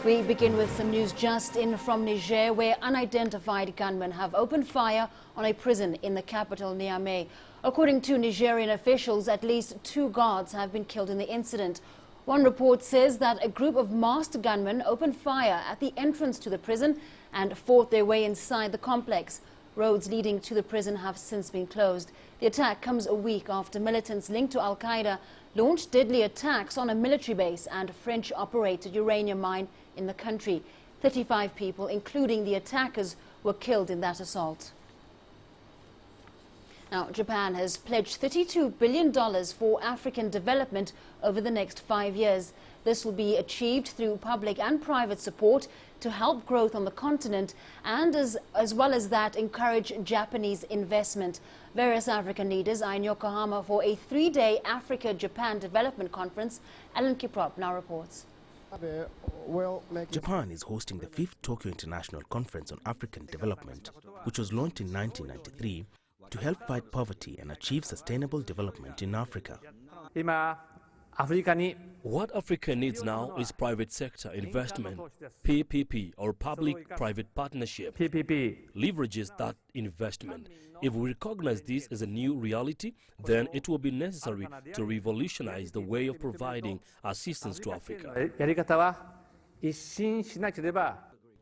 We begin with some news just in from Niger, where unidentified gunmen have opened fire on a prison in the capital, Niamey. According to Nigerian officials, at least 2 guards have been killed in the incident. One report says that a group of masked gunmen opened fire at the entrance to the prison and fought their way inside the complex. Roads leading to the prison have since been closed. The attack comes a week after militants linked to Al-Qaeda launched deadly attacks on a military base and a French-operated uranium mine in the country. 35 people, including the attackers, were killed in that assault. Now, Japan has pledged $32 billion for African development over the next 5 years. This will be achieved through public and private support to help growth on the continent and as well as that encourage Japanese investment. Various African leaders are in Yokohama for a 3-day Africa-Japan Development Conference. Alan Kiprop now reports. Japan is hosting the 5th Tokyo International Conference on African Development, which was launched in 1993 to help fight poverty and achieve sustainable development in Africa. What Africa needs now is private sector investment. PPP, or public-private partnership, leverages that investment. If we recognize this as a new reality, then it will be necessary to revolutionize the way of providing assistance to Africa.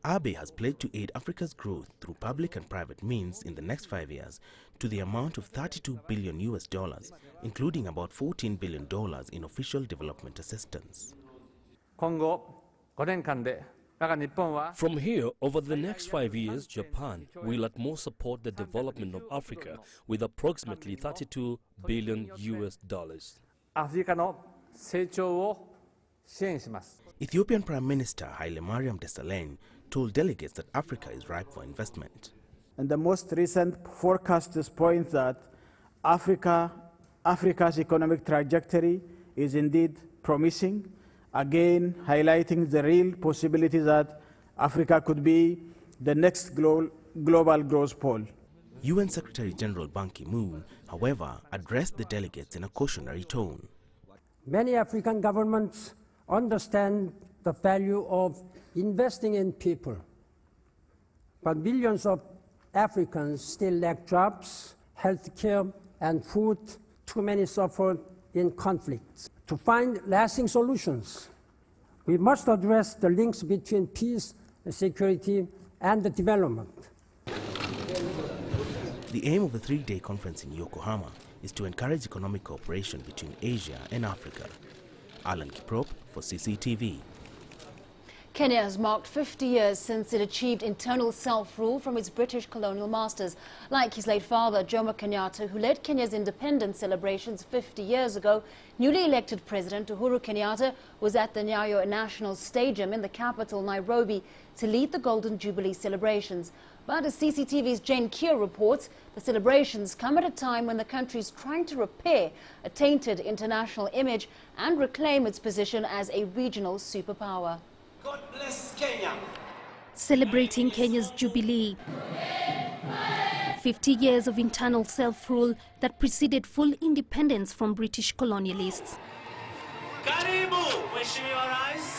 Abe has pledged to aid Africa's growth through public and private means in the next 5 years to the amount of $32 billion, including about $14 billion in official development assistance. From here, over the next 5 years, Japan will at most support the development of Africa with approximately $32 billion. Ethiopian Prime Minister Haile Mariam Desalegn told delegates that Africa is ripe for investment. And the most recent forecasts point that Africa's economic trajectory is indeed promising, again highlighting the real possibility that Africa could be the next global growth pole. UN Secretary General Ban Ki-moon, however, addressed the delegates in a cautionary tone. Many African governments understand the value of investing in people, but millions of Africans still lack jobs, health care, and food. Too many suffer in conflicts. To find lasting solutions, we must address the links between peace, security, and development. The aim of the 3-day conference in Yokohama is to encourage economic cooperation between Asia and Africa. Alan Kiprop for CCTV. Kenya has marked 50 years since it achieved internal self-rule from its British colonial masters. Like his late father, Jomo Kenyatta, who led Kenya's independence celebrations 50 years ago, newly elected President Uhuru Kenyatta was at the Nyayo National Stadium in the capital, Nairobi, to lead the Golden Jubilee celebrations. But as CCTV's Jane Keir reports, the celebrations come at a time when the country is trying to repair a tainted international image and reclaim its position as a regional superpower. God bless Kenya. Celebrating Kenya's Jubilee. 50 years of internal self-rule that preceded full independence from British colonialists. Karibu, Mheshimiwa Rais.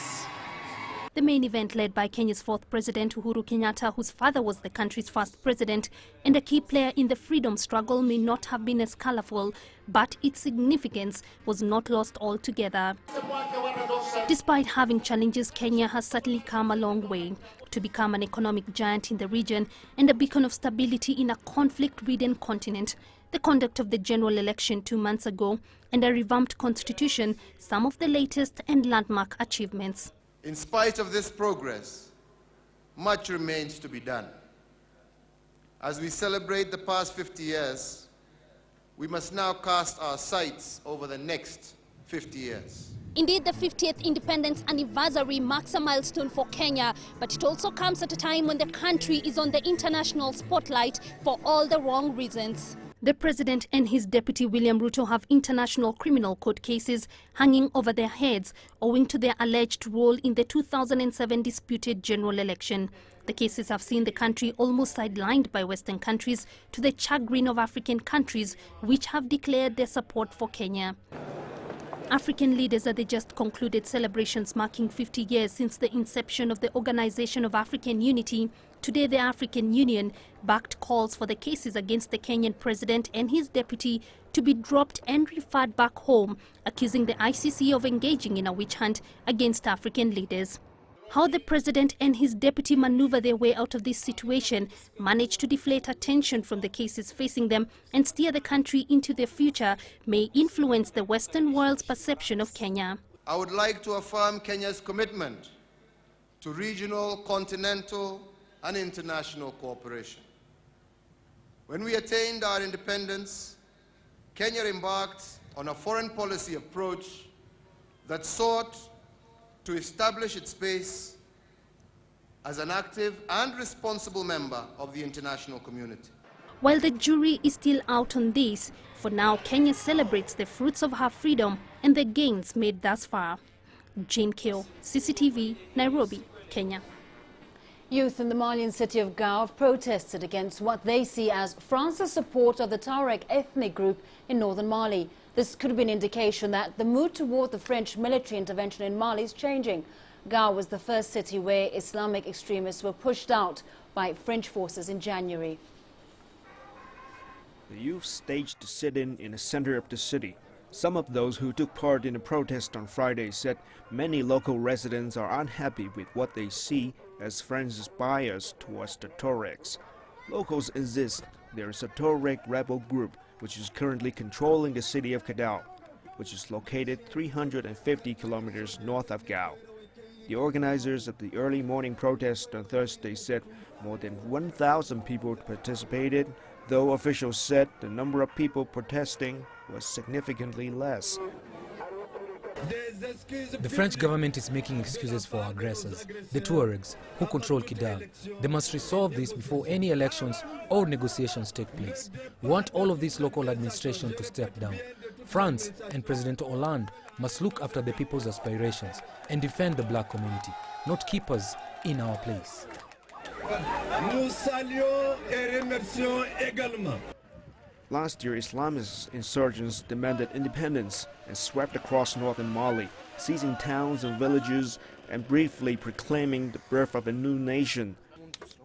The main event led by Kenya's 4th President Uhuru Kenyatta, whose father was the country's 1st president and a key player in the freedom struggle, may not have been as colorful, but its significance was not lost altogether. Despite having challenges, Kenya has certainly come a long way to become an economic giant in the region and a beacon of stability in a conflict-ridden continent. The conduct of the general election 2 months ago and a revamped constitution, some of the latest and landmark achievements. In spite of this progress, much remains to be done. As we celebrate the past 50 years, we must now cast our sights over the next 50 years. Indeed, the 50th independence anniversary marks a milestone for Kenya, but it also comes at a time when the country is on the international spotlight for all the wrong reasons. The president and his deputy William Ruto have international criminal court cases hanging over their heads owing to their alleged role in the 2007 disputed general election. The cases have seen the country almost sidelined by Western countries to the chagrin of African countries which have declared their support for Kenya. African leaders at the just concluded celebrations marking 50 years since the inception of the Organization of African Unity. Today, the African Union backed calls for the cases against the Kenyan president and his deputy to be dropped and referred back home, accusing the ICC of engaging in a witch hunt against African leaders. How the president and his deputy maneuver their way out of this situation, manage to deflate attention from the cases facing them and steer the country into the future may influence the Western world's perception of Kenya. I would like to affirm Kenya's commitment to regional, continental, and international cooperation. When we attained our independence, Kenya embarked on a foreign policy approach that sought to establish its space as an active and responsible member of the international community. While the jury is still out on this, for now Kenya celebrates the fruits of her freedom and the gains made thus far. Jane Keo, CCTV, Nairobi, Kenya. Youth in the Malian city of Gao have protested against what they see as France's support of the Tuareg ethnic group in northern Mali. This could be an indication that the mood toward the French military intervention in Mali is changing. Gao was the first city where Islamic extremists were pushed out by French forces in January. The youth staged a sit-in in the center of the city. Some of those who took part in the protest on Friday said many local residents are unhappy with what they see as France's bias towards the Tuaregs. Locals insist there is a Tuareg rebel group which is currently controlling the city of Kidal, which is located 350 kilometers north of Gao. The organizers of the early morning protest on Thursday said more than 1,000 people participated, though officials said the number of people protesting was significantly less. The French government is making excuses for aggressors, the Tuaregs, who control Kidal. They must resolve this before any elections or negotiations take place. We want all of this local administration to step down. France and President Hollande must look after the people's aspirations and defend the black community, not keep us in our place. Last year, Islamist insurgents demanded independence and swept across northern Mali, seizing towns and villages and briefly proclaiming the birth of a new nation.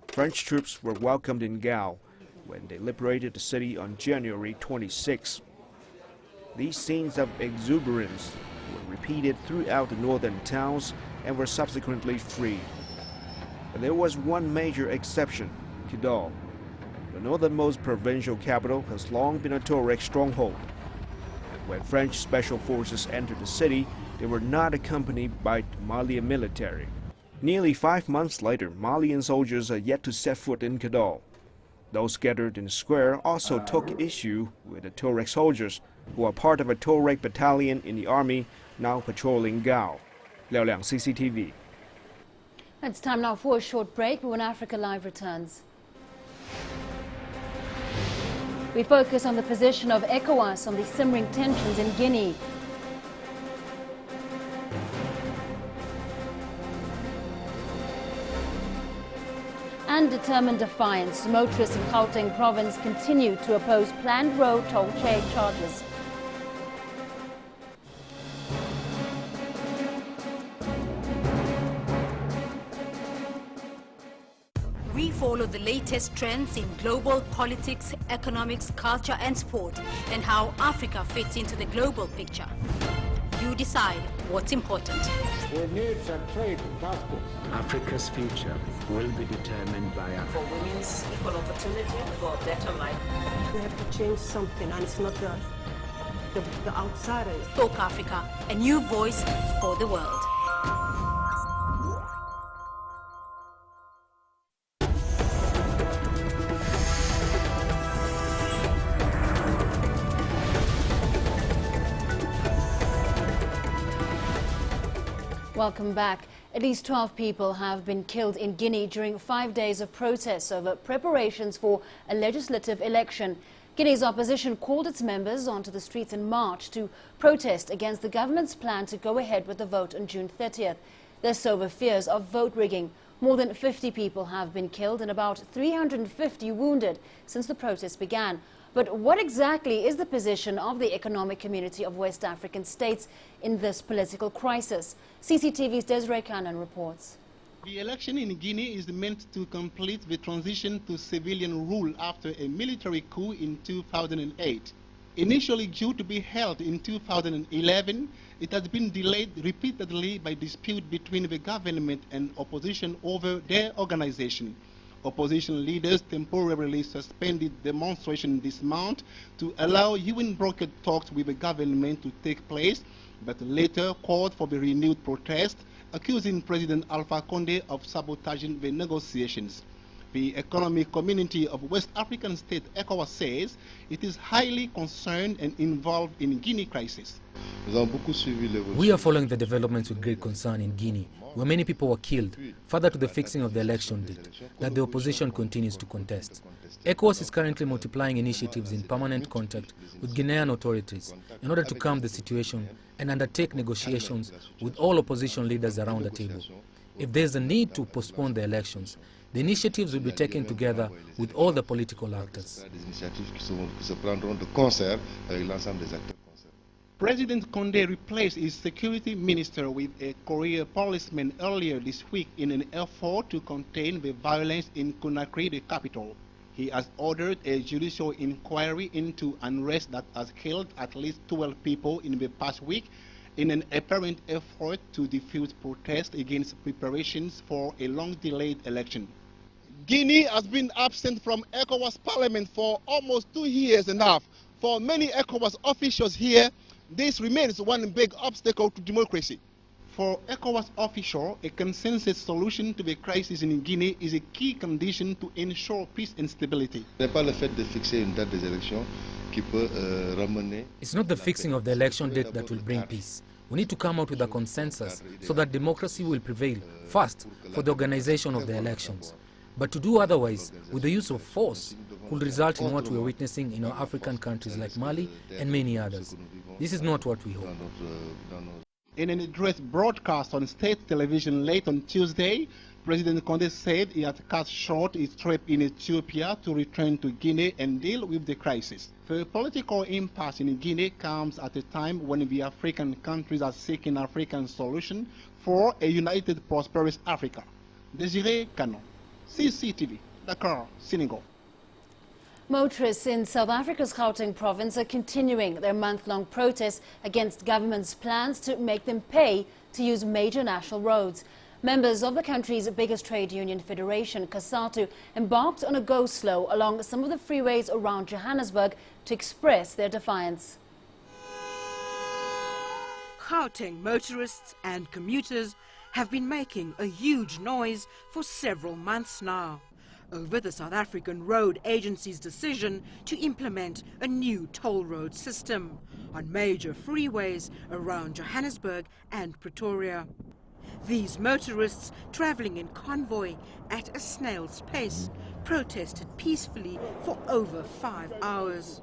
French troops were welcomed in Gao when they liberated the city on January 26. These scenes of exuberance were repeated throughout the northern towns and were subsequently freed. But there was one major exception, Kidal. The northernmost provincial capital has long been a Tuareg stronghold. When French special forces entered the city, they were not accompanied by the Malian military. Nearly 5 months later, Malian soldiers are yet to set foot in Kidal. Those gathered in the square also took issue with the Tuareg soldiers, who are part of a Tuareg battalion in the army now patrolling Gao. Liao Liang, CCTV. It's time now for a short break, but when AfricaLive returns. We focus on the position of ECOWAS on the simmering tensions in Guinea. And determined defiance, motorists in Gauteng province continue to oppose planned road toll charges. We follow the latest trends in global politics, economics, culture and sport, and how Africa fits into the global picture. You decide what's important. We need to trade justice. Africa's future will be determined by Africa. For women's equal opportunity, for a better life. We have to change something, and it's not the outsiders. Talk Africa, a new voice for the world. Welcome back. At least 12 people have been killed in Guinea during 5 days of protests over preparations for a legislative election. Guinea's opposition called its members onto the streets in March to protest against the government's plan to go ahead with the vote on June 30th. This over fears of vote rigging. More than 50 people have been killed and about 350 wounded since the protests began. But what exactly is the position of the Economic Community of West African States in this political crisis? CCTV's Desiree Cannon reports. The election in Guinea is meant to complete the transition to civilian rule after a military coup in 2008. Initially due to be held in 2011, it has been delayed repeatedly by dispute between the government and opposition over their organization. Opposition leaders temporarily suspended demonstration this month to allow UN-brokered talks with the government to take place, but later called for the renewed protest, accusing President Alpha Condé of sabotaging the negotiations. The Economic Community of West African States, ECOWAS, says it is highly concerned and involved in Guinea crisis. We are following the developments with great concern in Guinea, where many people were killed, further to the fixing of the election date, that the opposition continues to contest. ECOWAS is currently multiplying initiatives in permanent contact with Guinean authorities in order to calm the situation and undertake negotiations with all opposition leaders around the table. If there is a need to postpone the elections, the initiatives will be taken together with all the political actors. President Condé replaced his security minister with a career policeman earlier this week in an effort to contain the violence in Conakry, the capital. He has ordered a judicial inquiry into unrest that has killed at least 12 people in the past week in an apparent effort to defuse protests against preparations for a long-delayed election. Guinea has been absent from ECOWAS Parliament for almost 2 years and a half. For many ECOWAS officials here, this remains one big obstacle to democracy. For ECOWAS officials, a consensus solution to the crisis in Guinea is a key condition to ensure peace and stability. It's not the fixing of the election date that will bring peace. We need to come out with a consensus so that democracy will prevail first for the organization of the elections. But to do otherwise, with the use of force, could result in what we are witnessing in our African countries like Mali and many others. This is not what we hope. In an address broadcast on state television late on Tuesday, President Condé said he had cut short his trip in Ethiopia to return to Guinea and deal with the crisis. The political impasse in Guinea comes at a time when the African countries are seeking African solution for a united, prosperous Africa. Desiree Cannon, CCTV, Dakar, Senegal. Motorists in South Africa's Gauteng province are continuing their month-long protests against government's plans to make them pay to use major national roads. Members of the country's biggest trade union federation, COSATU, embarked on a go-slow along some of the freeways around Johannesburg to express their defiance. Gauteng motorists and commuters have been making a huge noise for several months now over the South African Road Agency's decision to implement a new toll road system on major freeways around Johannesburg and Pretoria. These motorists, travelling in convoy at a snail's pace, protested peacefully for over 5 hours.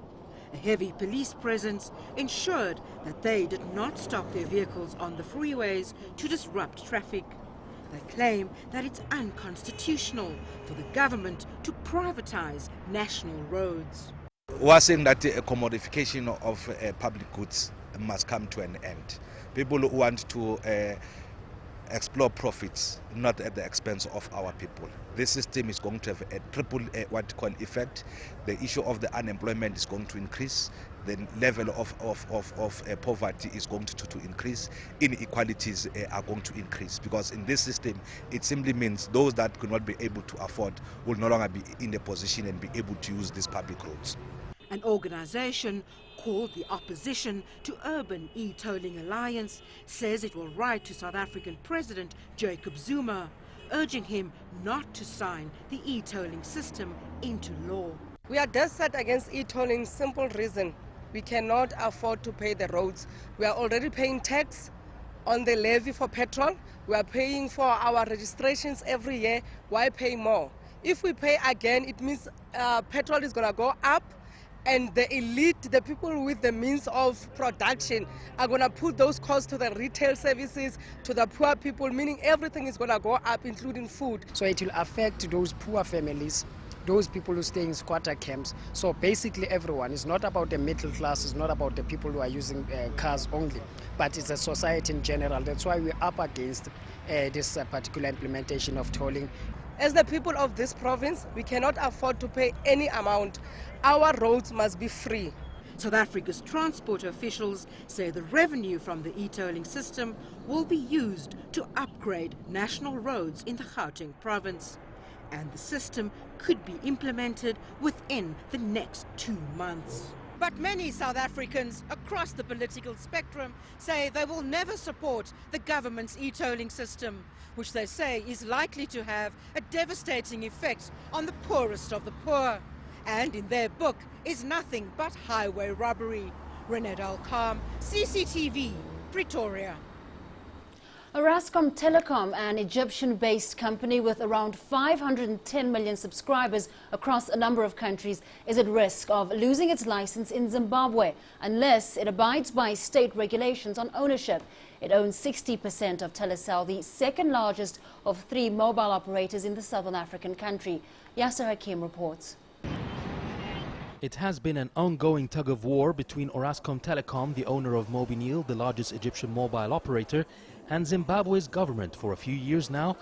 A heavy police presence ensured that they did not stop their vehicles on the freeways to disrupt traffic. They claim that it's unconstitutional for the government to privatise national roads. We are saying that a commodification of public goods must come to an end. People who want to explore profits, not at the expense of our people. This system is going to have a triple effect. The issue of the unemployment is going to increase. The level of poverty is going to increase. Inequalities are going to increase, because in this system it simply means those that could not be able to afford will no longer be in a position and be able to use these public roads. An organisation called the Opposition to Urban E-Tolling Alliance says it will write to South African President Jacob Zuma, urging him not to sign the e-tolling system into law. We are dead set against e-tolling, simple reason. We cannot afford to pay the roads. We are already paying tax on the levy for petrol. We are paying for our registrations every year. Why pay more? If we pay again, it means petrol is going to go up, and the elite, the people with the means of production, are going to put those costs to the retail services, to the poor people, meaning everything is going to go up, including food. So it will affect those poor families those people who stay in squatter camps. So basically everyone. It's not about the middle class, it's not about the people who are using cars only, but it's a society in general. That's why we're up against this particular implementation of tolling. As the people of this province, we cannot afford to pay any amount. Our roads must be free. South Africa's transport officials say the revenue from the e-tolling system will be used to upgrade national roads in the Gauteng province. And the system could be implemented within the next 2 months. But many South Africans across the political spectrum say they will never support the government's e-tolling system, which they say is likely to have a devastating effect on the poorest of the poor. And in their book is nothing but highway robbery. Renette Alcam, CCTV, Pretoria. Orascom Telecom, an Egyptian-based company with around 510 million subscribers across a number of countries, is at risk of losing its license in Zimbabwe unless it abides by state regulations on ownership. It owns 60% of Telecel, the second largest of 3 mobile operators in the southern African country. Yasser Hakim reports. It has been an ongoing tug-of-war between Orascom Telecom, the owner of Mobinil, the largest Egyptian mobile operator, and Zimbabwe's government for a few years now,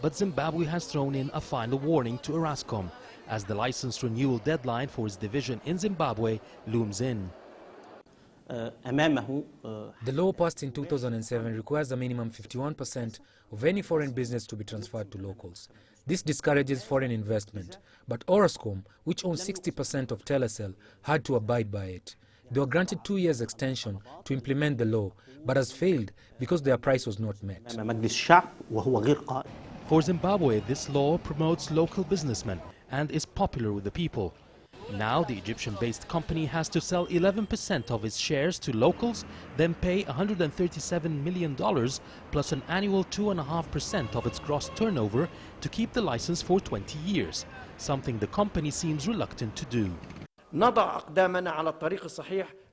but Zimbabwe has thrown in a final warning to Orascom as the license renewal deadline for its division in Zimbabwe looms in. The law passed in 2007 requires a minimum 51% of any foreign business to be transferred to locals. This discourages foreign investment, but Orascom, which owns 60% of Telecel, had to abide by it. They were granted 2 years extension to implement the law, but has failed because their price was not met. For Zimbabwe, this law promotes local businessmen and is popular with the people. Now the Egyptian-based company has to sell 11% of its shares to locals, then pay $137 million plus an annual 2.5% of its gross turnover to keep the license for 20 years, something the company seems reluctant to do.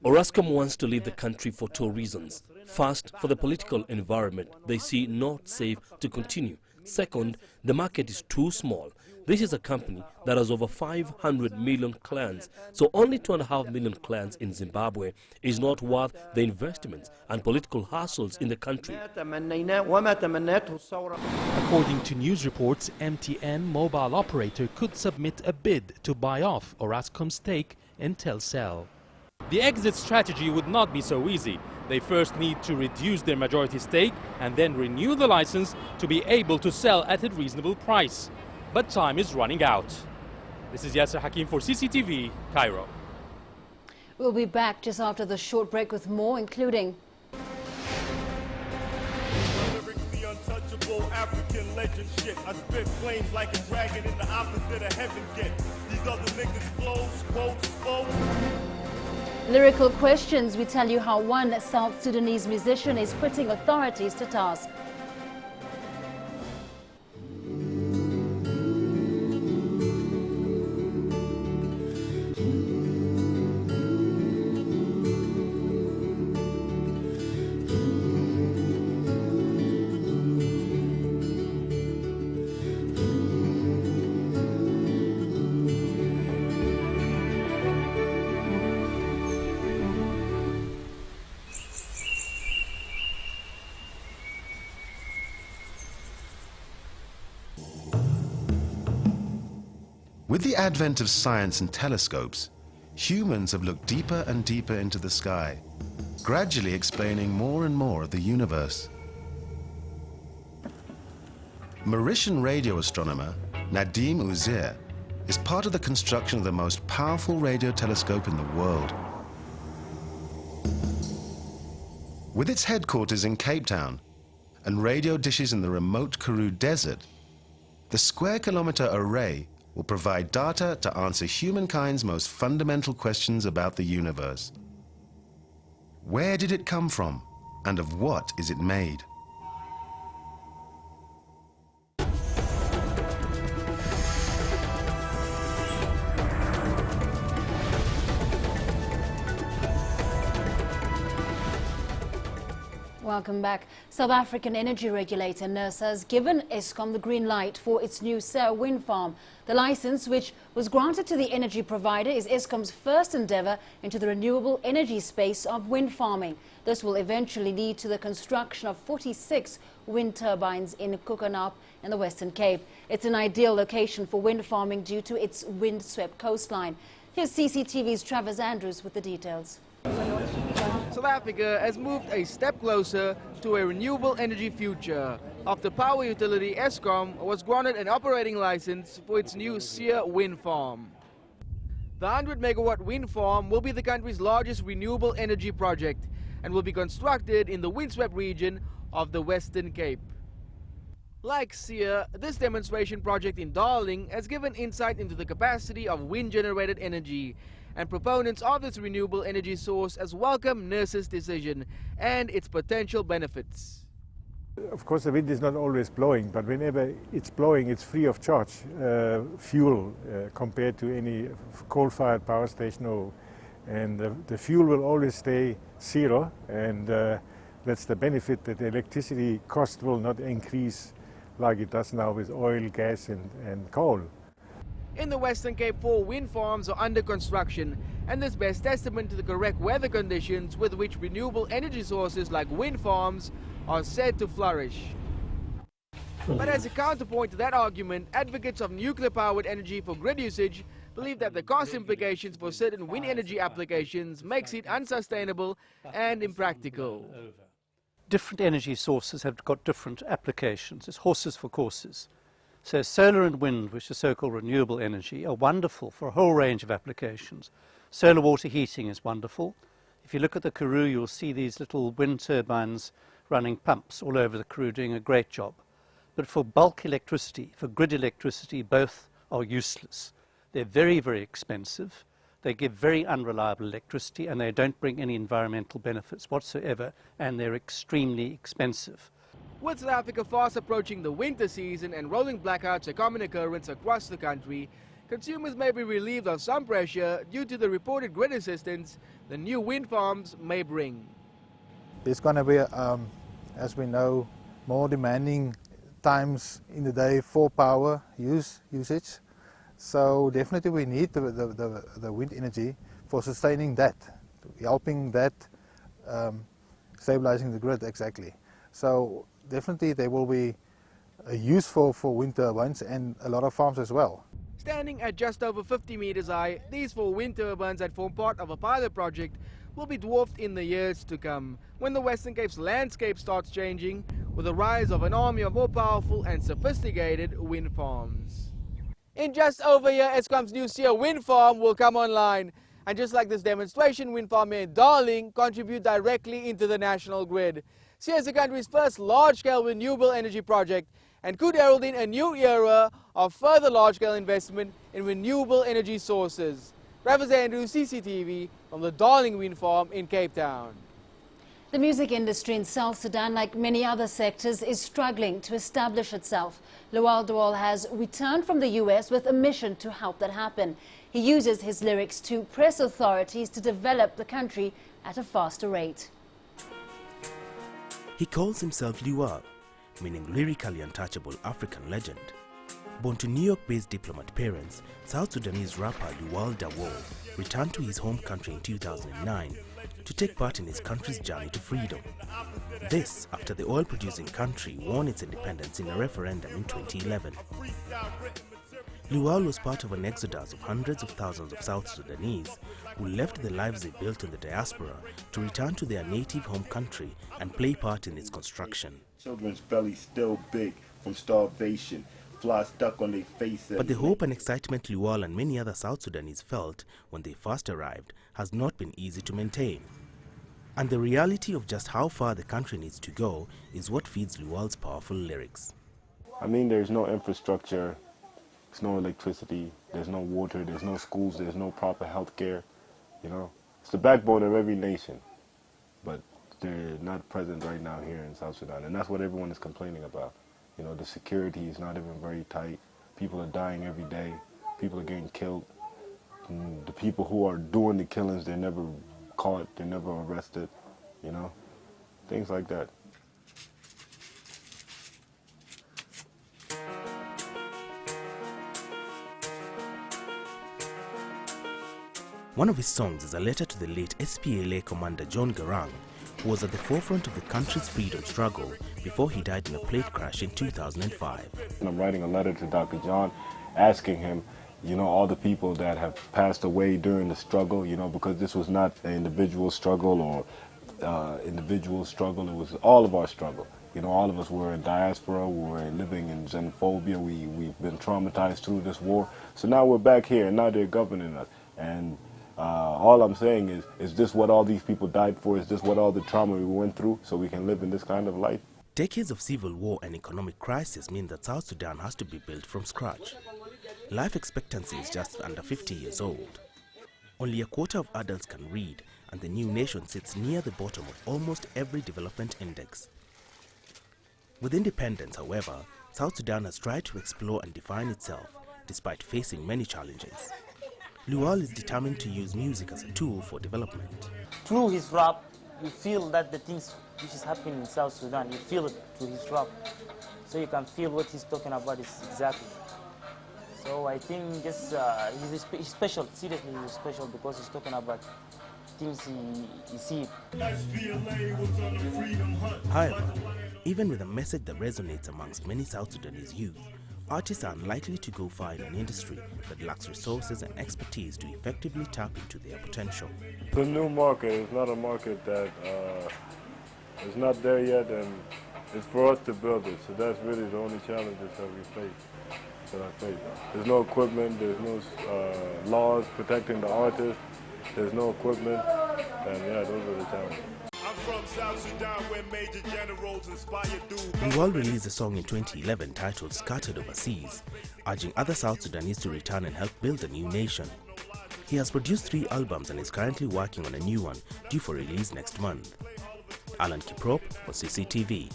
Orascom wants to leave the country for 2 reasons. First, for the political environment, they see not safe to continue. Second, the market is too small. This is a company that has over 500 million clans, so only 2.5 million clans in Zimbabwe is not worth the investments and political hassles in the country. According to news reports, MTN mobile operator could submit a bid to buy off Orascom's stake in Telecel. The exit strategy would not be so easy. They first need to reduce their majority stake and then renew the license to be able to sell at a reasonable price. But time is running out. This is Yasser Hakim for CCTV, Cairo. We'll be back just after the short break with more, including The untouchable African legend shit. I spit flames like a dragon in the opposite of heaven get. These other niggas flows, quotes, quotes. lyrical questions. We tell you how one South Sudanese musician is putting authorities to task. With the advent of science and telescopes, humans have looked deeper and deeper into the sky, gradually explaining more and more of the universe. Mauritian radio astronomer Nadim Uzair is part of the construction of the most powerful radio telescope in the world. With its headquarters in Cape Town and radio dishes in the remote Karoo Desert, the square-kilometre array will provide data to answer humankind's most fundamental questions about the universe. Where did it come from, and of what is it made? Welcome back. South African energy regulator NERSA has given Eskom the green light for its new Seya wind farm. The license, which was granted to the energy provider, is Eskom's first endeavour into the renewable energy space of wind farming. This will eventually lead to the construction of 46 wind turbines in Koekenhoop in the Western Cape. It's an ideal location for wind farming due to its wind-swept coastline. Here's CCTV's Travis Andrews with the details. South Africa has moved a step closer to a renewable energy future after power utility Eskom was granted an operating license for its new Seya wind farm. The 100-megawatt wind farm will be the country's largest renewable energy project and will be constructed in the windswept region of the Western Cape. Like Seya, this demonstration project in Darling has given insight into the capacity of wind-generated energy, and proponents of this renewable energy source has welcomed NERSA's decision and its potential benefits. Of course, the wind is not always blowing, but whenever it's blowing, it's free of charge fuel compared to any coal-fired power station. And the fuel will always stay zero, and that's the benefit, that the electricity cost will not increase like it does now with oil, gas and coal. In the Western Cape, 4 wind farms are under construction, and this bears testament to the correct weather conditions with which renewable energy sources like wind farms are said to flourish. But as a counterpoint to that argument, advocates of nuclear-powered energy for grid usage believe that the cost implications for certain wind energy applications makes it unsustainable and impractical. Different energy sources have got different applications. It's horses for courses. So solar and wind, which is so-called renewable energy, are wonderful for a whole range of applications. Solar water heating is wonderful. If you look at the Karoo, you'll see these little wind turbines running pumps all over the Karoo doing a great job. But for bulk electricity, for grid electricity, both are useless. They're very, very expensive. They give very unreliable electricity, and they don't bring any environmental benefits whatsoever, and they're extremely expensive. With South Africa fast approaching the winter season and rolling blackouts a common occurrence across the country, consumers may be relieved of some pressure due to the reported grid assistance the new wind farms may bring. There's going to be, as we know, more demanding times in the day for power usage. So definitely we need the wind energy for sustaining that, helping that, stabilizing the grid exactly. So definitely there will be a use for wind turbines and a lot of farms as well. Standing at just over 50 meters high, these 4 wind turbines that form part of a pilot project will be dwarfed in the years to come, when the Western Cape's landscape starts changing with the rise of an army of more powerful and sophisticated wind farms. In just over a year, Eskom's new Seya wind farm will come online, and just like this demonstration wind farm here in Darling, contribute directly into the national grid. Seya is the country's first large-scale renewable energy project and could herald in a new era of further large-scale investment in renewable energy sources. Travis Andrews, CCTV, from the Darling wind farm in Cape Town. The music industry in South Sudan, like many other sectors, is struggling to establish itself. Lual Dewal has returned from the US with a mission to help that happen. He uses his lyrics to press authorities to develop the country at a faster rate. He calls himself Lual, meaning lyrically untouchable African legend. Born to New York-based diplomat parents, South Sudanese rapper Lual Dewal returned to his home country in 2009 to take part in his country's journey to freedom. This after the oil-producing country won its independence in a referendum in 2011. Lual was part of an exodus of hundreds of thousands of South Sudanese who left the lives they built in the diaspora to return to their native home country and play part in its construction. Children's bellies still big from starvation, flies stuck on their faces. But the hope and excitement Lual and many other South Sudanese felt when they first arrived has not been easy to maintain. And the reality of just how far the country needs to go is what feeds Lual's powerful lyrics. I mean, there's no infrastructure, there's no electricity, there's no water, there's no schools, there's no proper health care. You know, it's the backbone of every nation, but they're not present right now here in South Sudan, and that's what everyone is complaining about. You know, the security is not even very tight. People are dying every day. People are getting killed. And the people who are doing the killings, they're never caught, they're never arrested, you know, things like that. One of his songs is a letter to the late SPLA commander John Garang, who was at the forefront of the country's freedom struggle before he died in a plane crash in 2005. I'm writing a letter to Dr. John asking him, you know, all the people that have passed away during the struggle, you know, because this was not an individual struggle or it was all of our struggle. You know, all of us were in diaspora, we were living in xenophobia, we've been traumatized through this war. So now we're back here and now they're governing us. And all I'm saying is this what all these people died for? Is this what all the trauma we went through so we can live in this kind of life? Decades of civil war and economic crisis mean that South Sudan has to be built from scratch. Life expectancy is just under 50 years old. Only a quarter of adults can read, and the new nation sits near the bottom of almost every development index. With independence, however, South Sudan has tried to explore and define itself, despite facing many challenges. Lual is determined to use music as a tool for development. Through his rap, you feel that the things which is happening in South Sudan, you feel it through his rap. So you can feel what he's talking about is exactly. So I think just he's special, seriously he's special because he's talking about things he sees. However, even with a message that resonates amongst many South Sudanese youth, artists are unlikely to go far in an industry that lacks resources and expertise to effectively tap into their potential. It's a new market. It's not a market that is not there yet, and it's for us to build it. So that's really the only challenges that we face. There's no equipment, there's no laws protecting the artists, there's no equipment, and yeah, those are the challenges. I'm from South Sudan where major generals inspire dudes. Lual released a song in 2011 titled Scattered Overseas, urging other South Sudanese to return and help build a new nation. He has produced 3 albums and is currently working on a new one due for release next month. Alan Kiprop for CCTV.